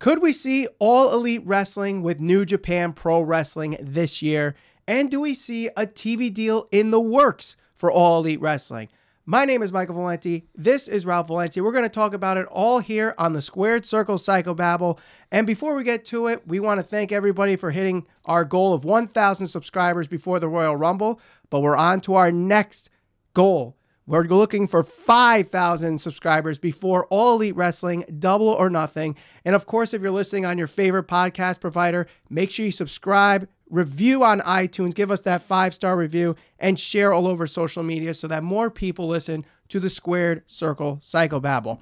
Could we see All Elite Wrestling with New Japan Pro Wrestling this year? And do we see a TV deal in the works for All Elite Wrestling? My name is Michael Valenti. This is Ralph Valenti. We're going to talk about it all here on the Squared Circle Psychobabble. And before we get to it, we want to thank everybody for hitting our goal of 1,000 subscribers before the Royal Rumble. But we're on to our next goal. We're looking for 5,000 subscribers before All Elite Wrestling, Double or Nothing. And of course, if you're listening on your favorite podcast provider, make sure you subscribe, review on iTunes, give us that 5-star review, and share all over social media so that more people listen to the Squared Circle Psychobabble.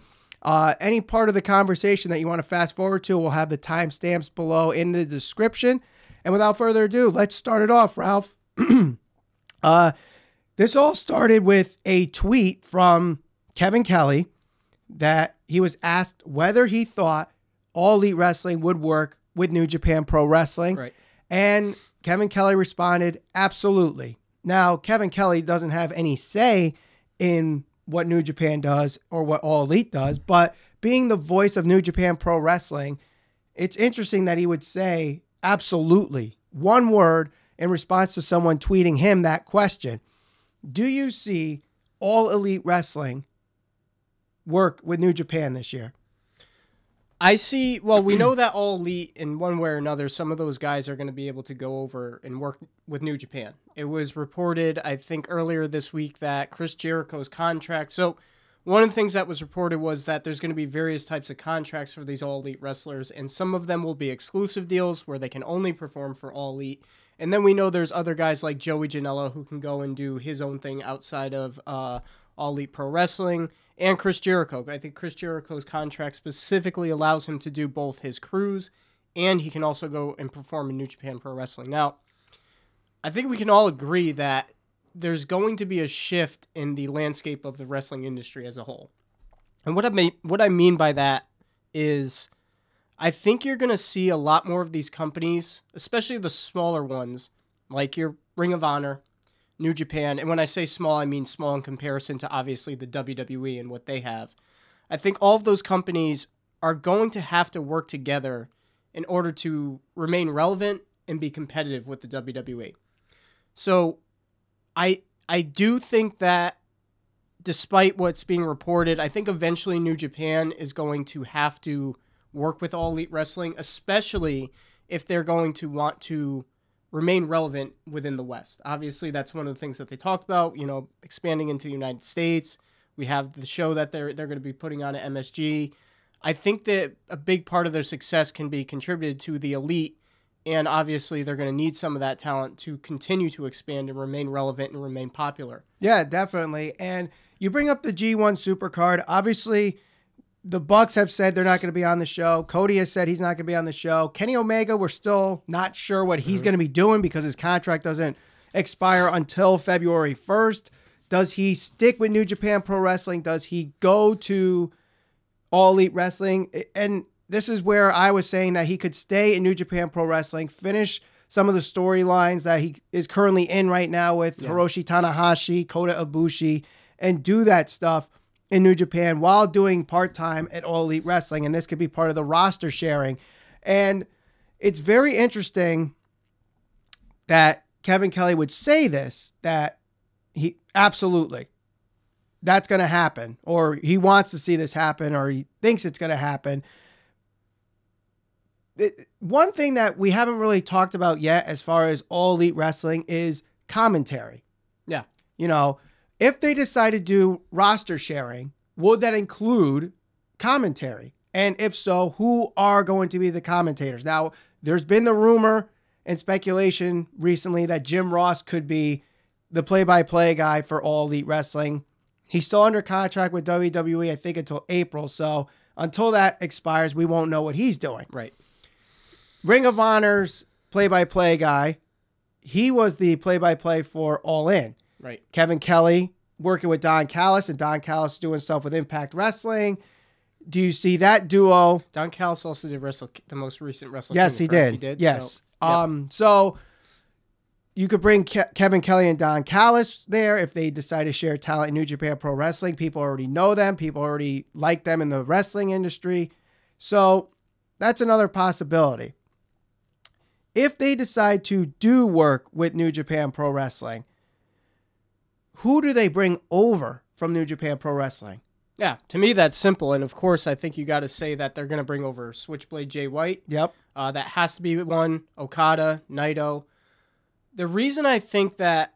Any part of the conversation that you want to fast forward to, we'll have the timestamps below in the description. And without further ado, let's start it off, Ralph. This all started with a tweet from Kevin Kelly that he was asked whether he thought All Elite Wrestling would work with New Japan Pro Wrestling. Right. And Kevin Kelly responded, absolutely. Now, Kevin Kelly doesn't have any say in what New Japan does or what All Elite does, but being the voice of New Japan Pro Wrestling, it's interesting that he would say absolutely, one word, in response to someone tweeting him that question. Do you see All Elite Wrestling work with New Japan this year? I see, well, we know that All Elite, in one way or another, some of those guys are going to be able to go over and work with New Japan. It was reported, I think, earlier this week that Chris Jericho's contract, so one of the things that was reported was that there's going to be various types of contracts for these All Elite wrestlers, and some of them will be exclusive deals where they can only perform for All Elite. And then we know there's other guys like Joey Janela who can go and do his own thing outside of All Elite Pro Wrestling, and Chris Jericho. I think Chris Jericho's contract specifically allows him to do both his cruise, and he can also go and perform in New Japan Pro Wrestling. Now, I think we can all agree that there's going to be a shift in the landscape of the wrestling industry as a whole. And what I mean by that is I think you're going to see a lot more of these companies, especially the smaller ones, like your Ring of Honor, New Japan. And when I say small, I mean small in comparison to obviously the WWE and what they have. I think all of those companies are going to have to work together in order to remain relevant and be competitive with the WWE. So I do think that despite what's being reported, I think eventually New Japan is going to have to work with All Elite Wrestling, especially if they're going to want to remain relevant within the West. Obviously, that's one of the things that they talked about, you know, expanding into the United States. We have the show that they're going to be putting on at MSG. I think that a big part of their success can be contributed to the Elite, and obviously they're going to need some of that talent to continue to expand and remain relevant and remain popular. Yeah, definitely. And you bring up the G1 Supercard. Obviously, the Bucks have said they're not going to be on the show. Cody has said he's not going to be on the show. Kenny Omega, we're still not sure what he's going to be doing because his contract doesn't expire until February 1st. Does he stick with New Japan Pro Wrestling? Does he go to All Elite Wrestling? And this is where I was saying that he could stay in New Japan Pro Wrestling, finish some of the storylines that he is currently in right now with Hiroshi Tanahashi, Kota Ibushi, and do that stuff in New Japan while doing part-time at All Elite Wrestling. And this could be part of the roster sharing. And it's very interesting that Kevin Kelly would say this, that he absolutely, that's going to happen, or he wants to see this happen, or he thinks it's going to happen. One thing that we haven't really talked about yet as far as All Elite Wrestling is commentary. Yeah. You know, if they decide to do roster sharing, would that include commentary? And if so, who are going to be the commentators? Now, there's been the rumor and speculation recently that Jim Ross could be the play-by-play guy for All Elite Wrestling. He's still under contract with WWE, I think, until April. So until that expires, we won't know what he's doing. Right. Ring of Honor's play-by-play guy, he was the play-by-play for All In. Right. Kevin Kelly working with Don Callis, and Don Callis doing stuff with Impact Wrestling. Do you see that duo? Don Callis also did the most recent Wrestle Yes, Kingdom, he correct? did. Yes. So, So you could bring Kevin Kelly and Don Callis there if they decide to share talent in New Japan Pro Wrestling. People already know them. People already like them in the wrestling industry. So that's another possibility. If they decide to do work with New Japan Pro Wrestling, who do they bring over from New Japan Pro Wrestling? Yeah, to me that's simple, and of course I think you got to say that they're going to bring over Switchblade Jay White. Yep. That has to be one. Okada, Naito. The reason I think that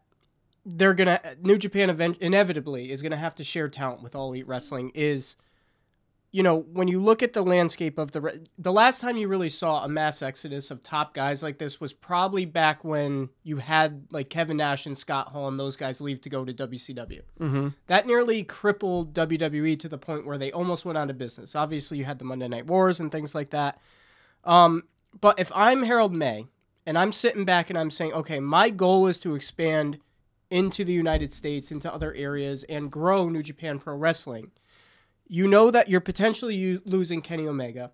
New Japan inevitably is going to have to share talent with All Elite Wrestling is, when you look at the landscape of the last time you really saw a mass exodus of top guys like this was probably back when you had like Kevin Nash and Scott Hall and those guys leave to go to WCW. Mm-hmm. That nearly crippled WWE to the point where they almost went out of business. Obviously, you had the Monday Night Wars and things like that. But if I'm Harold May and I'm sitting back and I'm saying, okay, my goal is to expand into the United States, into other areas, and grow New Japan Pro Wrestling, you know that you're potentially losing Kenny Omega.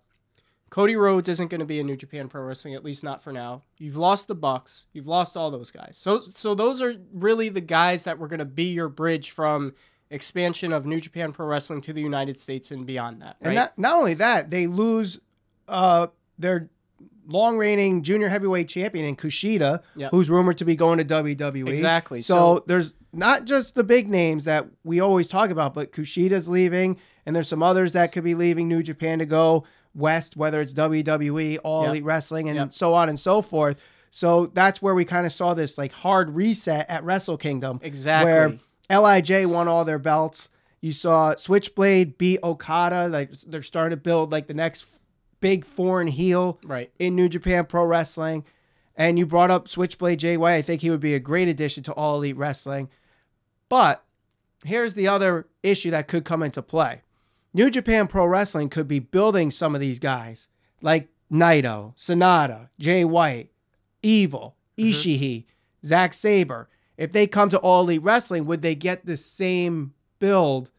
Cody Rhodes isn't going to be in New Japan Pro Wrestling, at least not for now. You've lost the Bucks. You've lost all those guys. So those are really the guys that were going to be your bridge from expansion of New Japan Pro Wrestling to the United States and beyond that. Right? And not only that, they lose their long-reigning junior heavyweight champion in Kushida, Yep. who's rumored to be going to WWE. Exactly. So there's not just the big names that we always talk about, but Kushida's leaving, and there's some others that could be leaving New Japan to go west, whether it's WWE, All Yep. Elite Wrestling, and Yep. so on and so forth. So that's where we kind of saw this like hard reset at Wrestle Kingdom. Exactly. Where LIJ won all their belts. You saw Switchblade beat Okada. Like they're starting to build like the next big foreign heel Right. in New Japan Pro Wrestling. And you brought up Switchblade Jay White. I think he would be a great addition to All Elite Wrestling. But here's the other issue that could come into play. New Japan Pro Wrestling could be building some of these guys like Naito, Sonata, Jay White, Evil, Ishii, Zack Sabre. If they come to All Elite Wrestling, would they get the same build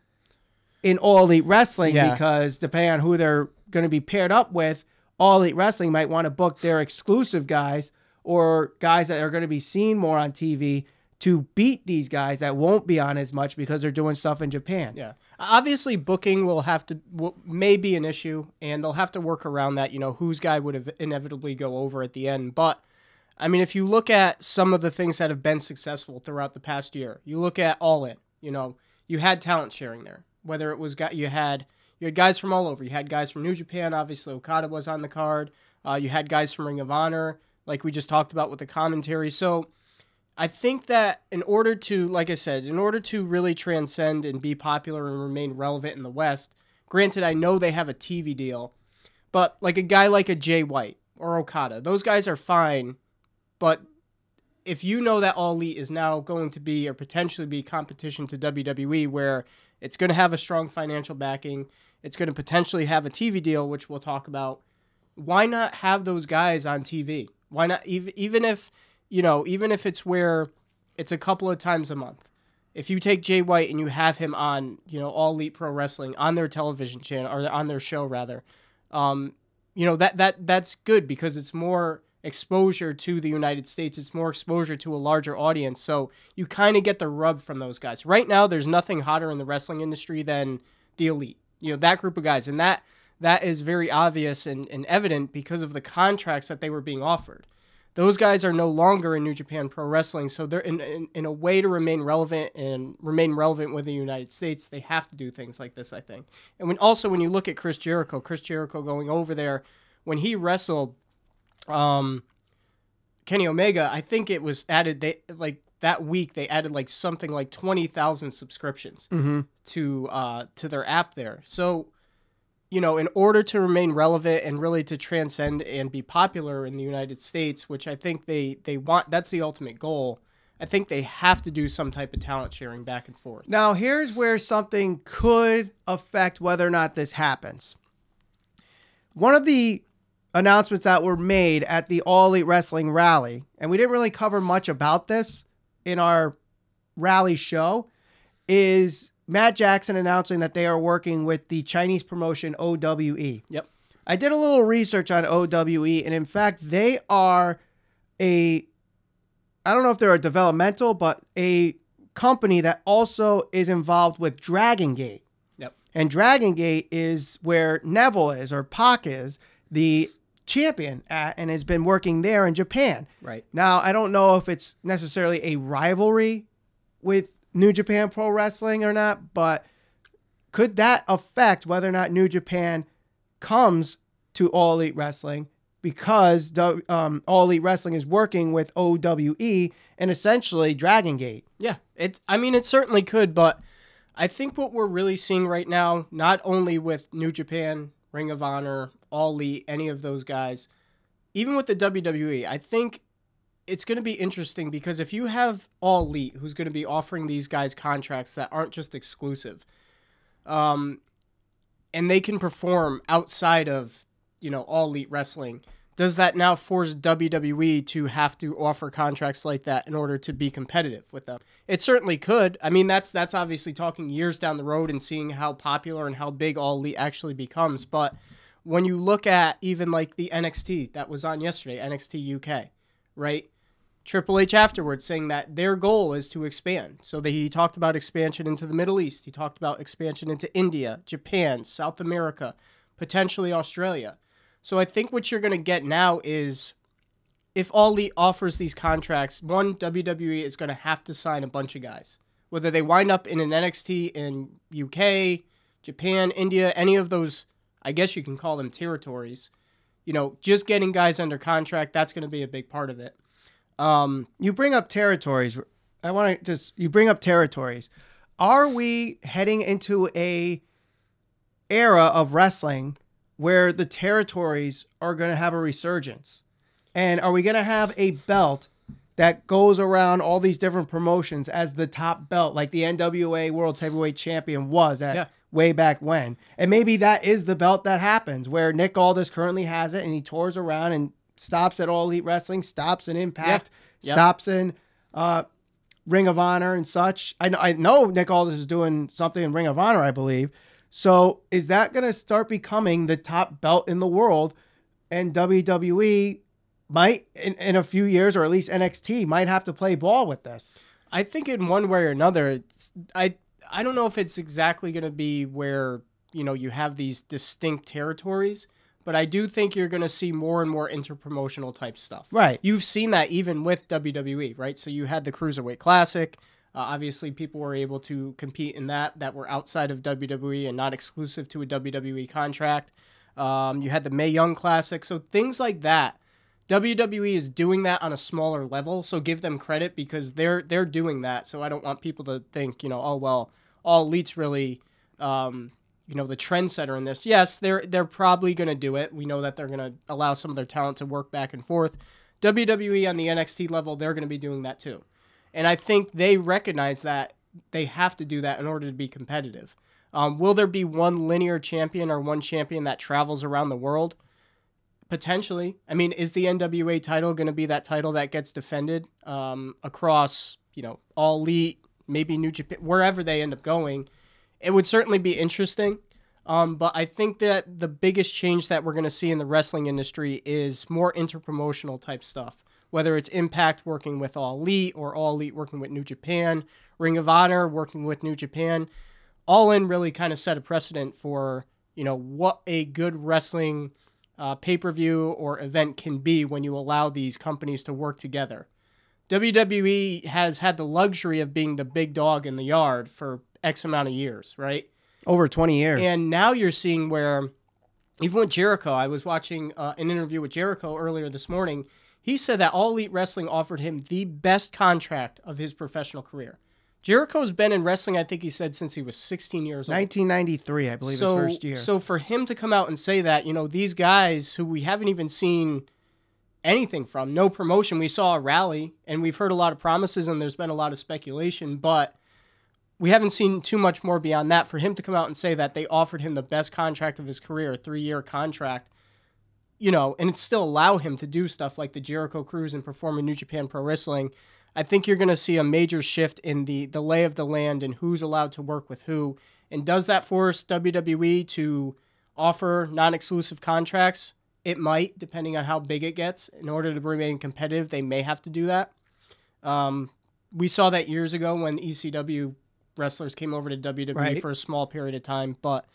in All Elite Wrestling? Yeah. Because depending on who they're going to be paired up with, All Elite Wrestling might want to book their exclusive guys or guys that are going to be seen more on TV to beat these guys that won't be on as much because they're doing stuff in Japan. Yeah. Obviously, booking may be an issue, and they'll have to work around that, whose guy would inevitably go over at the end. But, I mean, if you look at some of the things that have been successful throughout the past year, you look at All In, you had talent sharing there. Whether it was you had guys from all over. You had guys from New Japan. Obviously, Okada was on the card. You had guys from Ring of Honor, like we just talked about with the commentary. So I think that in order to really transcend and be popular and remain relevant in the West, granted, I know they have a TV deal, but like a guy like a Jay White or Okada, those guys are fine. But if you know that All Elite is now going to be or potentially be competition to WWE, where it's going to have a strong financial backing, it's going to potentially have a TV deal, which we'll talk about, why not have those guys on TV? Why not, even if it's where it's a couple of times a month? If you take Jay White and you have him on, All Elite Pro Wrestling on their television channel, or on their show rather, that's good because it's more exposure to the United States. It's more exposure to a larger audience. So you kind of get the rub from those guys. Right now, there's nothing hotter in the wrestling industry than the Elite. That group of guys. And that is very obvious and evident because of the contracts that they were being offered. Those guys are no longer in New Japan Pro Wrestling, so they're in a way to remain relevant with the United States. They have to do things like this, I think. And when you look at Chris Jericho going over there, when he wrestled Kenny Omega, I think it was added. That week they added something like 20,000 subscriptions to their app there. So, in order to remain relevant and really to transcend and be popular in the United States, which I think they want, that's the ultimate goal. I think they have to do some type of talent sharing back and forth. Now, here's where something could affect whether or not this happens. One of the announcements that were made at the All Elite Wrestling rally, and we didn't really cover much about this in our rally show, is Matt Jackson announcing that they are working with the Chinese promotion OWE. Yep. I did a little research on OWE, and in fact, they are I don't know if they're a developmental, but a company that also is involved with Dragon Gate. Yep. And Dragon Gate is where Neville is, or Pac is. the champion at and has been working there in Japan. Right. Now, I don't know if it's necessarily a rivalry with New Japan Pro Wrestling or not, but could that affect whether or not New Japan comes to All Elite Wrestling because All Elite Wrestling is working with OWE and essentially Dragon Gate? Yeah, it certainly could, but I think what we're really seeing right now, not only with New Japan, Ring of Honor, All Elite, any of those guys, even with the WWE, I think it's going to be interesting because if you have All Elite, who's going to be offering these guys contracts that aren't just exclusive, and they can perform outside of, All Elite Wrestling, does that now force WWE to have to offer contracts like that in order to be competitive with them? It certainly could. I mean, that's obviously talking years down the road and seeing how popular and how big All Elite actually becomes. But when you look at even like the NXT that was on yesterday, NXT UK, right? Triple H afterwards saying that their goal is to expand. So that he talked about expansion into the Middle East. He talked about expansion into India, Japan, South America, potentially Australia. So I think what you're going to get now is if All Elite offers these contracts, one, WWE is going to have to sign a bunch of guys. Whether they wind up in an NXT in UK, Japan, India, any of those, I guess you can call them territories, just getting guys under contract, that's going to be a big part of it. You bring up territories. You bring up territories. Are we heading into a era of wrestling where the territories are going to have a resurgence? And are we going to have a belt that goes around all these different promotions as the top belt, like the NWA World Heavyweight Champion was way back when? And maybe that is the belt that happens, where Nick Aldis currently has it, and he tours around and stops at All Elite Wrestling, stops in Impact, stops in Ring of Honor and such. I know Nick Aldis is doing something in Ring of Honor, I believe. So is that going to start becoming the top belt in the world? And WWE might, in a few years, or at least NXT, might have to play ball with this. I think in one way or another, I don't know if it's exactly going to be where, you have these distinct territories, but I do think you're going to see more and more interpromotional type stuff. Right. You've seen that even with WWE, right? So you had the Cruiserweight Classic. Obviously, people were able to compete in that were outside of WWE and not exclusive to a WWE contract. You had the Mae Young Classic. So things like that. WWE is doing that on a smaller level, so give them credit because they're doing that. So I don't want people to think, oh, well, All Elite's really, the trendsetter in this. Yes, they're probably going to do it. We know that they're going to allow some of their talent to work back and forth. WWE on the NXT level, they're going to be doing that too. And I think they recognize that they have to do that in order to be competitive. Will there be one linear champion or one champion that travels around the world? Potentially. I mean, is the NWA title going to be that title that gets defended across, All Elite, maybe New Japan, wherever they end up going? It would certainly be interesting. But I think that the biggest change that we're going to see in the wrestling industry is more interpromotional type stuff. Whether it's Impact working with All Elite or All Elite working with New Japan, Ring of Honor working with New Japan, All In really kind of set a precedent for, what a good wrestling pay-per-view or event can be when you allow these companies to work together. WWE has had the luxury of being the big dog in the yard for X amount of years, right? Over 20 years. And now you're seeing where, even with Jericho, I was watching an interview with Jericho earlier this morning. He said that All Elite Wrestling offered him the best contract of his professional career. Jericho's been in wrestling, I think he said, since he was 16 years old. 1993, I believe, his first year. So for him to come out and say that, these guys who we haven't even seen anything from, no promotion. We saw a rally, and we've heard a lot of promises, and there's been a lot of speculation, but we haven't seen too much more beyond that. For him to come out and say that they offered him the best contract of his career, a 3-year contract, and still allow him to do stuff like the Jericho Cruise and perform in New Japan Pro Wrestling, I think you're going to see a major shift in the lay of the land and who's allowed to work with who. And does that force WWE to offer non-exclusive contracts? It might, depending on how big it gets. In order to remain competitive, they may have to do that. We saw that years ago when ECW wrestlers came over to WWE for a small period of time. But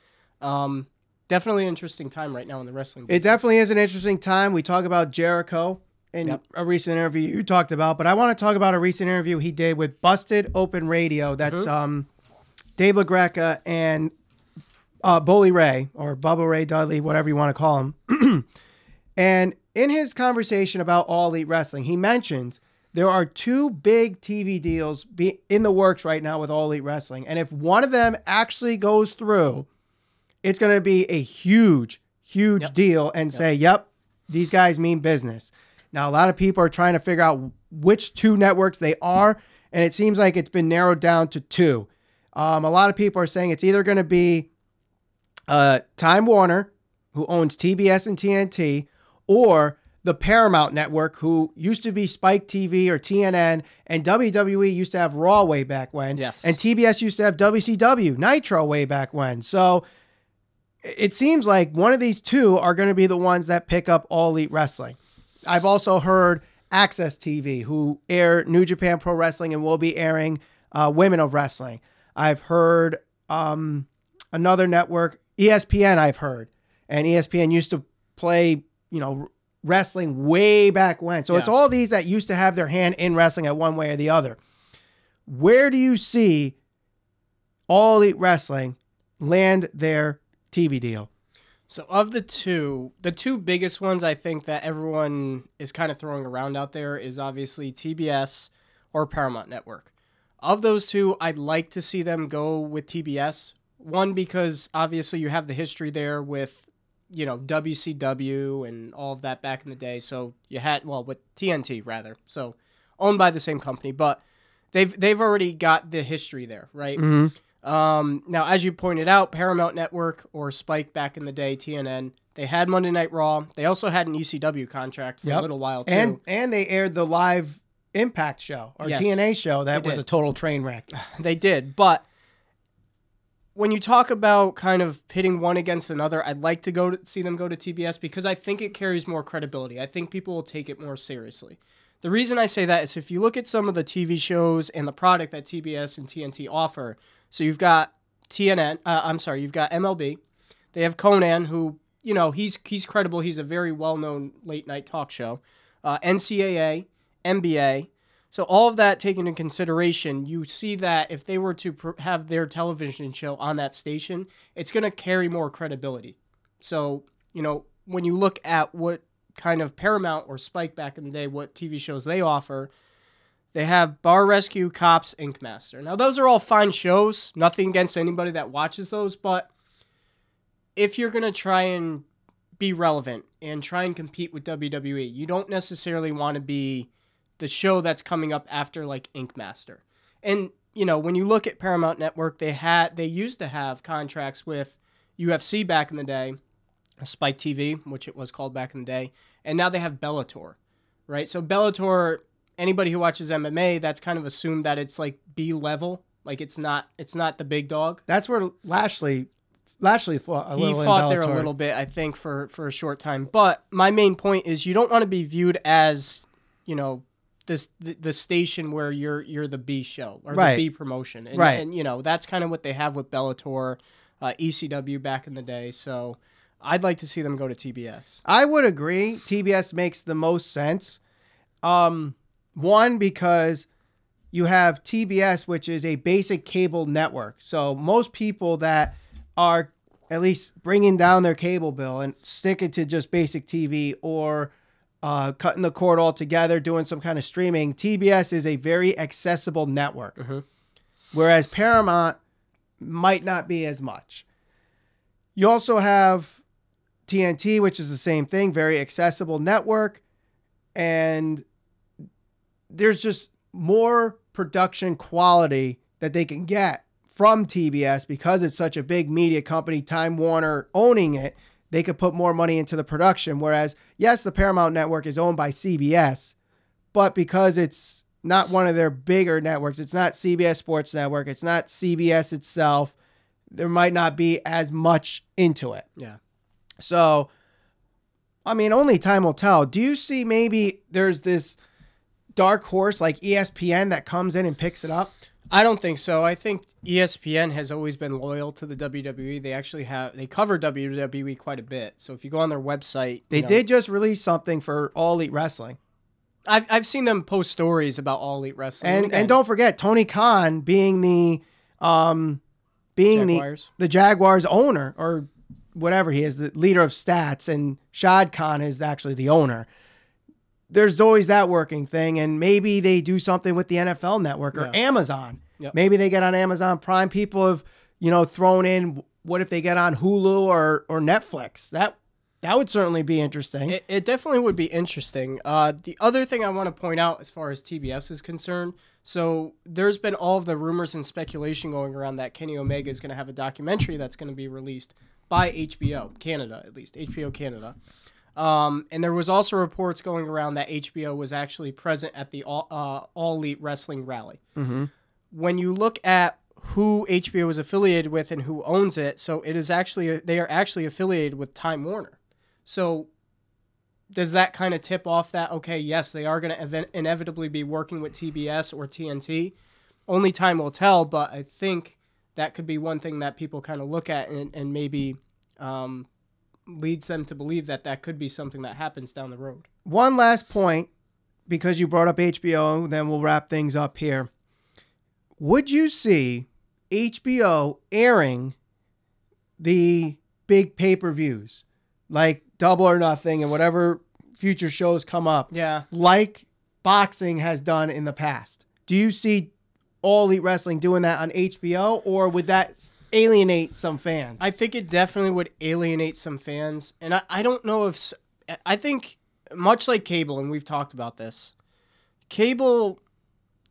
Definitely an interesting time right now in the wrestling business. It definitely is an interesting time. We talk about Jericho in a recent interview you talked about, but I want to talk about a recent interview he did with Busted Open Radio. That's Dave LaGreca and Bully Ray, or Bubba Ray Dudley, whatever you want to call him. And in his conversation about All Elite Wrestling, he mentions there are 2 big TV deals in the works right now with All Elite Wrestling. And if one of them actually goes through, it's going to be a huge deal and say, yep, these guys mean business. Now, a lot of people are trying to figure out which 2 networks they are, and it seems like it's been narrowed down to 2. A lot of people are saying it's either going to be Time Warner, who owns TBS and TNT, or the Paramount Network, who used to be Spike TV or TNN, and WWE used to have Raw way back when. Yes. And TBS used to have WCW, Nitro way back when. So it seems like one of these 2 are going to be the ones that pick up All Elite Wrestling. I've also heard Access TV, who air New Japan Pro Wrestling and will be airing Women of Wrestling. I've heard another network, ESPN, I've heard. And ESPN used to play, wrestling way back when. So it's all these that used to have their hand in wrestling at one way or the other. Where do you see All Elite Wrestling land their TV deal? So of the 2 biggest ones I think that everyone is kind of throwing around out there is obviously TBS or Paramount Network. Of those 2, I'd like to see them go with TBS. One, because obviously you have the history there with, WCW and all of that back in the day. So you had, with TNT rather. So owned by the same company, but they've already got the history there, right? Mm-hmm. Now, as you pointed out, Paramount Network or Spike back in the day, TNN, they had Monday Night Raw. They also had an ECW contract for a little while, too. And they aired the live Impact show, or TNA show. That was a total train wreck. They did. But when you talk about kind of pitting one against another, I'd like to see them go to TBS because I think it carries more credibility. I think people will take it more seriously. The reason I say that is if you look at some of the TV shows and the product that TBS and TNT offer, so you've got you've got MLB. They have Conan, who, he's credible. He's a very well-known late-night talk show. NCAA, NBA. So all of that taken into consideration, you see that if they were to have their television show on that station, it's going to carry more credibility. So, when you look at what kind of Paramount or Spike back in the day, what TV shows they offer, they have Bar Rescue, Cops, Ink Master. Now, those are all fine shows. Nothing against anybody that watches those. But if you're going to try and be relevant and try and compete with WWE, you don't necessarily want to be the show that's coming up after, like, Ink Master. And, when you look at Paramount Network, they used to have contracts with UFC back in the day, Spike TV, which it was called back in the day, and now they have Bellator, right? So Bellator, anybody who watches MMA, that's kind of assumed that it's like B level, like it's not the big dog. That's where Lashley fought a little. He fought there a little bit, I think, for a short time. But my main point is you don't want to be viewed as, the station where you're the B show or the B promotion, and, and that's kind of what they have with Bellator, ECW back in the day. So I'd like to see them go to TBS. I would agree. TBS makes the most sense. One, because you have TBS, which is a basic cable network. So most people that are at least bringing down their cable bill and sticking to just basic TV or cutting the cord altogether, doing some kind of streaming, TBS is a very accessible network. Mm-hmm. Whereas Paramount might not be as much. You also have TNT, which is the same thing, very accessible network. And there's just more production quality that they can get from TBS because it's such a big media company, Time Warner owning it. They could put more money into the production. Whereas, yes, the Paramount Network is owned by CBS, but because it's not one of their bigger networks, it's not CBS Sports Network, it's not CBS itself, there might not be as much into it. Yeah. So, I mean, only time will tell. Do you see maybe there's this dark horse like ESPN that comes in and picks it up? I don't think so. I think ESPN has always been loyal to the WWE. They cover WWE quite a bit. So if you go on their website, they did just release something for All Elite Wrestling. I've seen them post stories about All Elite Wrestling. And don't forget Tony Khan being the Jaguars owner, or whatever he is, the leader of stats, and Shad Khan is actually the owner. There's always that working thing, and maybe they do something with the NFL Network or Amazon. Yep. Maybe they get on Amazon Prime. People have, thrown in, what if they get on Hulu or Netflix? That would certainly be interesting. It definitely would be interesting. The other thing I want to point out as far as TBS is concerned, so there's been all of the rumors and speculation going around that Kenny Omega is going to have a documentary that's going to be released by HBO Canada, at least HBO Canada. And there was also reports going around that HBO was actually present at the All Elite Wrestling rally. Mm-hmm. When you look at who HBO is affiliated with and who owns it, so they are actually affiliated with Time Warner. So does that kind of tip off that, okay, yes, they are going to inevitably be working with TBS or TNT? Only time will tell, but I think that could be one thing that people kind of look at and maybe leads them to believe that could be something that happens down the road. One last point, because you brought up HBO, then we'll wrap things up here. Would you see HBO airing the big pay-per-views, like Double or Nothing and whatever future shows come up, like boxing has done in the past? Do you see All Elite Wrestling doing that on HBO, or would that alienate some fans? I think it definitely would alienate some fans. And I don't know if... I think, much like cable, and we've talked about this, cable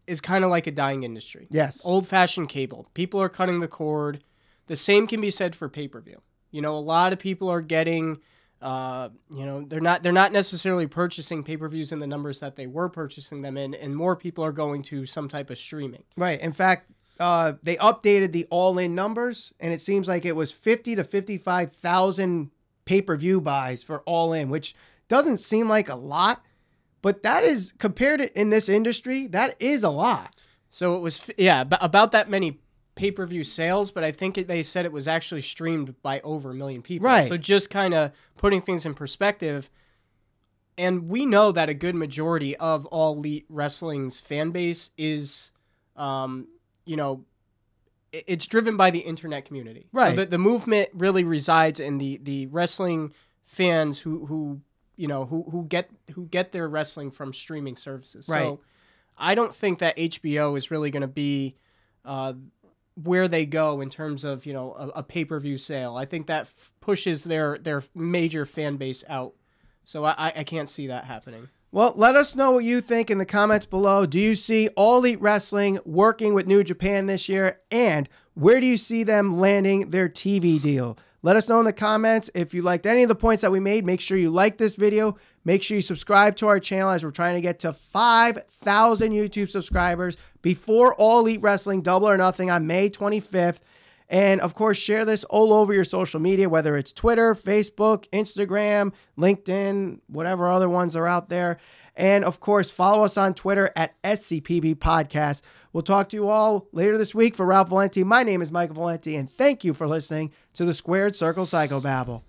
is kind of like a dying industry. Yes. Old-fashioned cable. People are cutting the cord. The same can be said for pay-per-view. A lot of people are getting... they're not necessarily purchasing pay-per-views in the numbers that they were purchasing them in, and more people are going to some type of streaming. Right. In fact, they updated the all-in numbers, and it seems like it was 50 to 55,000 pay-per-view buys for all-in, which doesn't seem like a lot, but that is, compared to in this industry, that is a lot. So it was, about that many pay-per-view sales, but I think they said it was actually streamed by over 1 million people. Right. So just kind of putting things in perspective, and we know that a good majority of All Elite Wrestling's fan base is, it's driven by the internet community. Right. So the movement really resides in the wrestling fans who get their wrestling from streaming services. Right. So I don't think that HBO is really going to be where they go in terms of, a pay-per-view sale. I think that pushes their major fan base out. So I can't see that happening. Well, let us know what you think in the comments below. Do you see All Elite Wrestling working with New Japan this year? And where do you see them landing their TV deal? Let us know in the comments. If you liked any of the points that we made, make sure you like this video. Make sure you subscribe to our channel, as we're trying to get to 5,000 YouTube subscribers before All Elite Wrestling Double or Nothing on May 25th. And, of course, share this all over your social media, whether it's Twitter, Facebook, Instagram, LinkedIn, whatever other ones are out there. And, of course, follow us on Twitter at SCPB Podcast. We'll talk to you all later this week. For Ralph Valenti, my name is Michael Valenti, and thank you for listening to the Squared Circle Psychobabble.